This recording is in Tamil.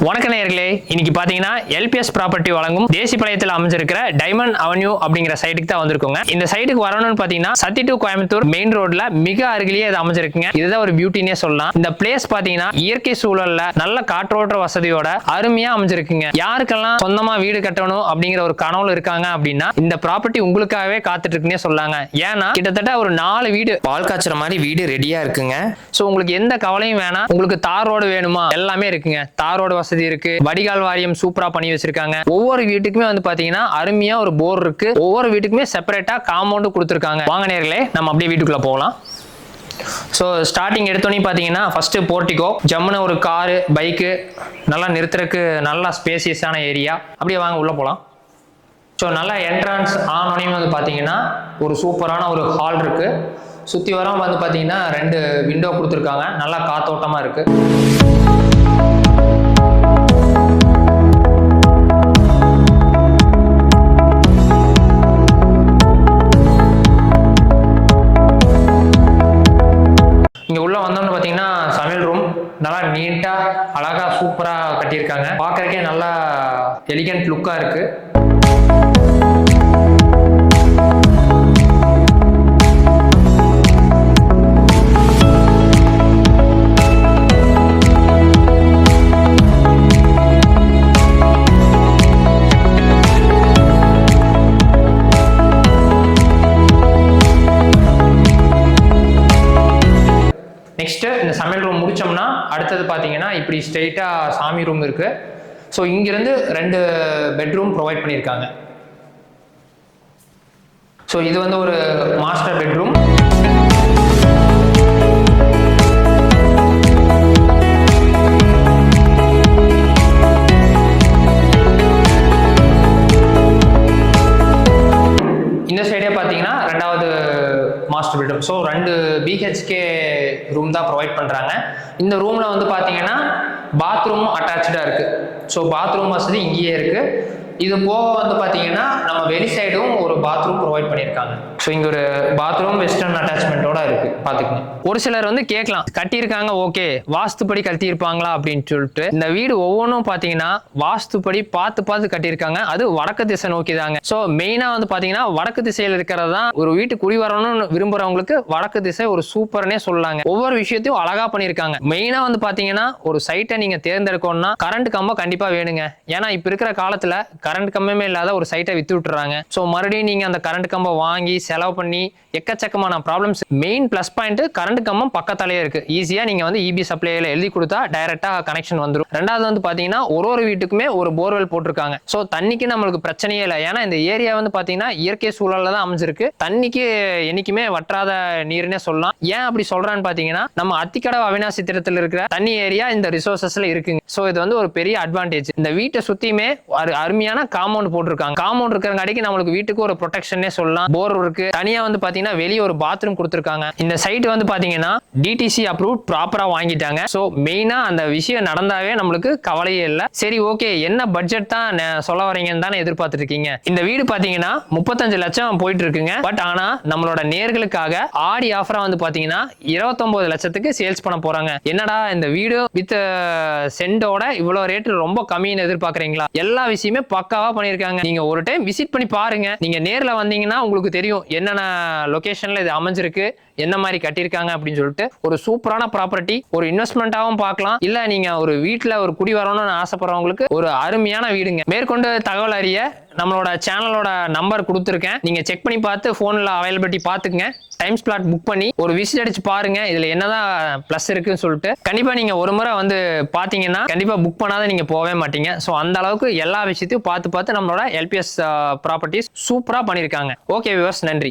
வணக்க நேயர்களே, இன்னைக்கு பாத்தீங்கன்னா எல்பிஎஸ் ப்ராப்பர்ட்டி வழங்கும் தேசிப்பாளையத்தில் அமைஞ்சிருக்கிற டைமண்ட் அவென்யூ அப்படிங்கிற சைட்டுக்கு தான் வந்திருக்கோங்க. இந்த சைட்டுக்கு வரணும்னு பாத்தீங்கன்னா சத்தி டு கோயம்புத்தூர் மெயின் ரோட்ல மிக அருகிலேயே இது அமைஞ்சிருக்குங்க. இதுதான் ஒரு பியூட்டினே சொல்லலாம். இந்த பிளேஸ் பாத்தீங்கன்னா இயற்கை சூழல்ல நல்ல காற்றோட்ட வசதியோட அருமையா அமைஞ்சிருக்குங்க. யாருக்கெல்லாம் சொந்தமா வீடு கட்டணும் அப்படிங்கிற ஒரு கனவுல இருக்காங்க அப்படின்னா இந்த ப்ராப்பர்ட்டி உங்களுக்காகவே காத்துட்டு இருக்குன்னே சொல்லாங்க. ஏன்னா கிட்டத்தட்ட ஒரு 4 வீடு பால் காய்ச்சற மாதிரி வீடு ரெடியா இருக்குங்க. சோ உங்களுக்கு எந்த கவலையும் வேணாம். உங்களுக்கு தார் ரோடு வேணுமா, எல்லாமே இருக்குங்க. தார் ரோடு வசதி இருக்கு, வடிகால் வாரியம் சூப்பரா பண்ணி வச்சிருக்காங்க. ஒவ்வொரு வீட்டுக்குமே வந்து பாத்தீங்கன்னா அருமையா ஒரு போர் இருக்கு. ஒவ்வொரு வீட்டுக்குமே செப்பரேட்டா காம்பவுண்ட் கொடுத்திருக்காங்க. வாங்க நேயர்களே, நம்ம அப்படியே வீட்டுக்குள்ள போகலாம். ஸோ ஸ்டார்டிங் எடுத்தோன்னே பார்த்தீங்கன்னா ஃபர்ஸ்ட் போர்ட்டிகோ, ஜம்முன்னு ஒரு காரு பைக்கு நல்லா நிறுத்துறதுக்கு நல்லா ஸ்பேசியஸான ஏரியா. அப்படியே வாங்க உள்ள போகலாம். ஸோ நல்லா என்ட்ரன்ஸ் ஆனோனையும் வந்து பார்த்தீங்கன்னா ஒரு சூப்பரான ஒரு ஹால் இருக்கு. சுற்றி வரம் வந்து பார்த்தீங்கன்னா 2 விண்டோ கொடுத்துருக்காங்க. நல்லா காத்தோட்டமாக இருக்கு. இங்க உள்ள வந்தோம்னு பாத்தீங்கன்னா சமையல் ரூம் நல்லா நீட்டா அழகா சூப்பரா கட்டியிருக்காங்க. பார்க்கறதுக்கே நல்லா எலிகன்ட் லுக்கா இருக்கு. நெக்ஸ்ட் இந்த சமையல் ரூம் முடிச்சோம்னா அடுத்தது பார்த்தீங்கன்னா இப்படி ஸ்ட்ரெயிட்டா சாமி ரூம் இருக்கு. ஸோ இங்கிருந்து 2 பெட்ரூம் ப்ரொவைட் பண்ணியிருக்காங்க. ஸோ இது வந்து ஒரு மாஸ்டர் பெட்ரூம். இந்த சைடே பார்த்தீங்கன்னா 2வது master bedroom. So 2 BHK room தான் ப்ரொவைட் பண்ணுறாங்க. இந்த ரூமில் வந்து பார்த்தீங்கன்னா பாத்ரூம் அட்டாச்சாக இருக்குது. ஸோ பாத்ரூம் வசதி இங்கேயே இருக்குது. இது போக வந்து பார்த்தீங்கன்னா நம்ம வெளி சைடும் ஒரு பாத்ரூம் ப்ரொவைட் பண்ணியிருக்காங்க. ஸோ இங்கே ஒரு பாத்ரூம் வெஸ்டர்ன் அட்டாச்மெண்ட்டோட இருக்குது. பார்த்துக்கணும். ஒரு சிலர் வந்து கேட்கலாம், கட்டியிருக்காங்க ஓகே, வாஸ்துப்படி கட்டியிருப்பாங்களா அப்படின்னு சொல்லிட்டு. இந்த வீடு ஒவ்வொன்றும் பார்த்தீங்கன்னா வாஸ்துப்படி பார்த்து கட்டியிருக்காங்க. அது வடக்கு திசை நோக்கி தாங்க. ஸோ மெயினாக வந்து பார்த்தீங்கன்னா வடக்கு திசையில் இருக்கிறது தான் ஒரு வீட்டு குடி வரணும்னு விரும்புறவங்களுக்கு வடக்கு திசை ஒரு சூப்பர்னே சொல்லலாங்க. ஒவ்வொரு விஷயத்தையும் அழகா பண்ணியிருக்காங்க. மெயினாக வந்து பார்த்தீங்கன்னா ஒரு சைட்டை நீங்கள் தேர்ந்தெடுக்கணும்னா கரண்ட் கம்பம் கண்டிப்பாக வேணுங்க. ஏன்னா இப்போ இருக்கிற காலத்தில் கரண்ட் கம்பமே இல்லாத ஒரு சைட்டை வித்து விட்டுறாங்க. ஸோ மறுபடியும் நீங்கள் அந்த கரண்ட் கம்பம் வாங்கி செலவு பண்ணி எக்கச்சக்கமான problems. Main plus point current கம்பம் பக்கத்தாலேயே இருக்கு. ஈஸியா நீங்க வந்து இபி சப்ளைல எழுதி கொடுத்தா டைரக்டா கனெக்ஷன் வந்துடும். 2வது வந்து பாத்தீங்கன்னா ஒரு வீட்டுக்குமே ஒரு போர்வெல் போட்டிருக்காங்க. ஸோ தண்ணிக்கு நம்மளுக்கு பிரச்சனையே இல்லை. ஏன்னா இந்த ஏரியா வந்து பாத்தீங்கன்னா இயற்கை சூழல்ல தான் அமைஞ்சிருக்கு. தண்ணிக்கு என்னைக்குமே வற்றாத நீர்னே சொல்லலாம். ஏன் அப்படி சொல்றான்னு பாத்தீங்கன்னா நம்ம அத்திக்கடவு அவினாசி திட்டத்தில் இருக்கிற தண்ணி ஏரியா இந்த ரிசோர்சஸ்ல இருக்குங்க. ஸோ இது வந்து ஒரு பெரிய அட்வான்டேஜ். இந்த வீட்டை சுத்தியுமே அருமையான காம்பவுண்ட் போட்டிருக்காங்க. காம்பவுண்ட் இருக்கிறங்காட்டிக்கு நம்மளுக்கு வீட்டுக்கு ஒரு ப்ரொடெக்ஷனே சொல்லலாம். போர் இருக்கு. தனியா வந்து பாத்தீங்கன்னா வெளியே ஒரு பாத்ரூம் கொடுத்திருக்காங்க. இந்த சைட் வந்து பாத்தீங்கன்னா டிடிசி அப்ரூவ் ப்ராப்பரா வாங்கிட்டாங்க. சோ மெயினா அந்த விஷயம் நடந்தாவே நம்மளுக்கு கவலையே இல்ல. சரி ஓகே, என்ன பட்ஜெட் தான் சொல்ல வரீங்கன்னு தானே எதிர்பார்த்துட்டு இருக்கீங்க. இந்த வீடு பாத்தீங்கன்னா 35 லட்சம் போயிட்டு இருக்குங்க. பட் ஆனா நம்மளோட நேர்களுக்காக ஆடி ஆஃபரா வந்து பாத்தீங்கன்னா 29 லட்சத்துக்கு சேல்ஸ் பண்ண போறாங்க. என்னடா இந்த வீடு வித் சென்டோட இவ்வளவு ரேட் ரொம்ப கம்மின்னு எதிர்பார்க்கறீங்களா? எல்லா விஷயமே பக்காவா பண்ணிருக்காங்க. நீங்க ஒரு டைம் விசிட் பண்ணி பாருங்க. நீங்க நேர்ல வந்தீங்கன்னா உங்களுக்கு தெரியும் என்னென்ன லொகேஷன்ல இது அமைஞ்சிருக்கு, என்ன மாதிரி கட்டியிருக்காங்க அப்படின்னு சொல்லிட்டு. ஒரு சூப்பரான ப்ராப்பர்ட்டி, ஒரு இன்வெஸ்ட்மெண்ட்டாவும் பார்க்கலாம். இல்ல நீங்க ஒரு வீட்டுல ஒரு குடி வரணும்னு ஆசைப்படுறவங்களுக்கு ஒரு அருமையான வீடுங்க. மேற்கொண்டு தகவல் அறிய நம்மளோட சேனலோட நம்பர் கொடுத்துருக்கேன். நீங்க செக் பண்ணி பார்த்து போன்ல அவைலபிலிட்டி பார்த்துக்குங்க. டைம் ஸ்லாட் புக் பண்ணி ஒரு விசிட் அடிச்சு பாருங்க. இதுல என்னதான் பிளஸ் இருக்குன்னு சொல்லிட்டு. கண்டிப்பா நீங்க ஒரு முறை வந்து பாத்தீங்கன்னா கண்டிப்பா புக் பண்ணாத நீங்க போகவே மாட்டீங்க. சோ அந்த அளவுக்கு எல்லா விஷயத்தையும் பார்த்து நம்மளோட எல்பிஎஸ் ப்ராப்பர்ட்டிஸ் சூப்பரா பண்ணிருக்காங்க. ஓகே வியூவர்ஸ், நன்றி.